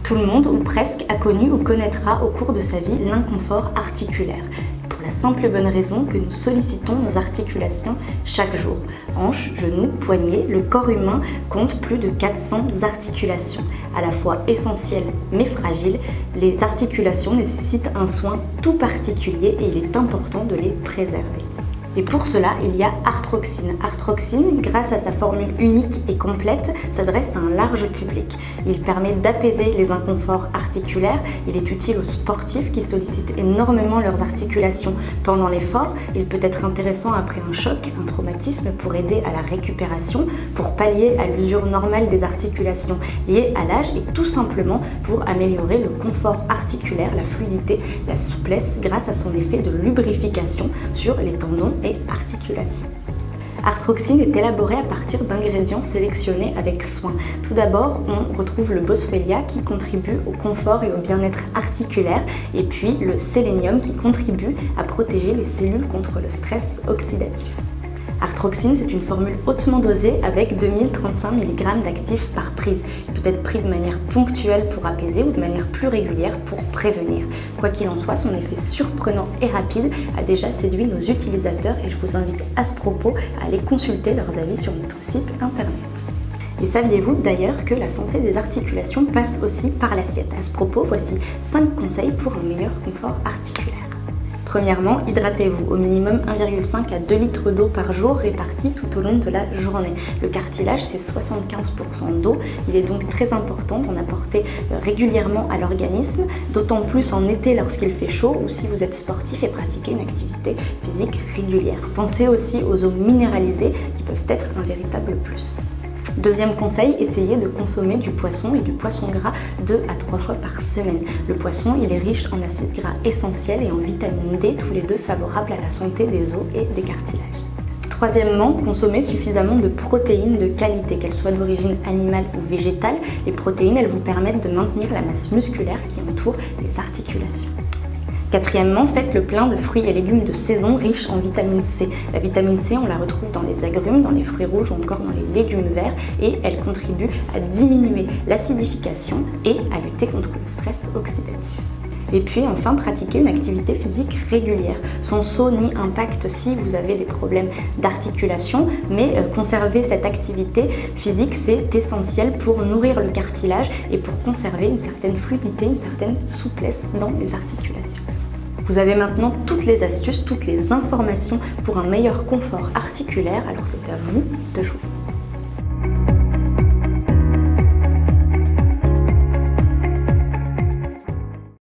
Tout le monde, ou presque, a connu ou connaîtra au cours de sa vie l'inconfort articulaire. Pour la simple et bonne raison que nous sollicitons nos articulations chaque jour. Hanches, genoux, poignets, le corps humain compte plus de 400 articulations. À la fois essentielles mais fragiles, les articulations nécessitent un soin tout particulier et il est important de les préserver. Et pour cela, il y a Arthroxine. Arthroxine, grâce à sa formule unique et complète, s'adresse à un large public. Il permet d'apaiser les inconforts articulaires. Il est utile aux sportifs qui sollicitent énormément leurs articulations pendant l'effort. Il peut être intéressant après un choc, un traumatisme, pour aider à la récupération, pour pallier à l'usure normale des articulations liées à l'âge et tout simplement pour améliorer le confort articulaire, la fluidité, la souplesse grâce à son effet de lubrification sur les tendons et articulations. Arthroxine est élaboré à partir d'ingrédients sélectionnés avec soin. Tout d'abord, on retrouve le boswellia qui contribue au confort et au bien-être articulaire, et puis le sélénium qui contribue à protéger les cellules contre le stress oxydatif. Arthroxine, c'est une formule hautement dosée avec 2035 mg d'actifs par prise. Il peut être pris de manière ponctuelle pour apaiser ou de manière plus régulière pour prévenir. Quoi qu'il en soit, son effet surprenant et rapide a déjà séduit nos utilisateurs et je vous invite à ce propos à aller consulter leurs avis sur notre site internet. Et saviez-vous d'ailleurs que la santé des articulations passe aussi par l'assiette? À ce propos, voici 5 conseils pour un meilleur confort articulaire. Premièrement, hydratez-vous, au minimum 1,5 à 2 litres d'eau par jour répartis tout au long de la journée. Le cartilage, c'est 75% d'eau, il est donc très important d'en apporter régulièrement à l'organisme, d'autant plus en été lorsqu'il fait chaud ou si vous êtes sportif et pratiquez une activité physique régulière. Pensez aussi aux eaux minéralisées qui peuvent être un véritable plus. Deuxième conseil, essayez de consommer du poisson et du poisson gras 2 à 3 fois par semaine. Le poisson, il est riche en acides gras essentiels et en vitamine D, tous les deux favorables à la santé des os et des cartilages. Troisièmement, consommez suffisamment de protéines de qualité, qu'elles soient d'origine animale ou végétale. Les protéines, elles vous permettent de maintenir la masse musculaire qui entoure les articulations. Quatrièmement, faites le plein de fruits et légumes de saison riches en vitamine C. La vitamine C, on la retrouve dans les agrumes, dans les fruits rouges ou encore dans les légumes verts et elle contribue à diminuer l'acidification et à lutter contre le stress oxydatif. Et puis enfin, pratiquez une activité physique régulière, sans saut ni impact si vous avez des problèmes d'articulation, mais conserver cette activité physique, c'est essentiel pour nourrir le cartilage et pour conserver une certaine fluidité, une certaine souplesse dans les articulations. Vous avez maintenant toutes les astuces, toutes les informations pour un meilleur confort articulaire, alors c'est à vous de jouer.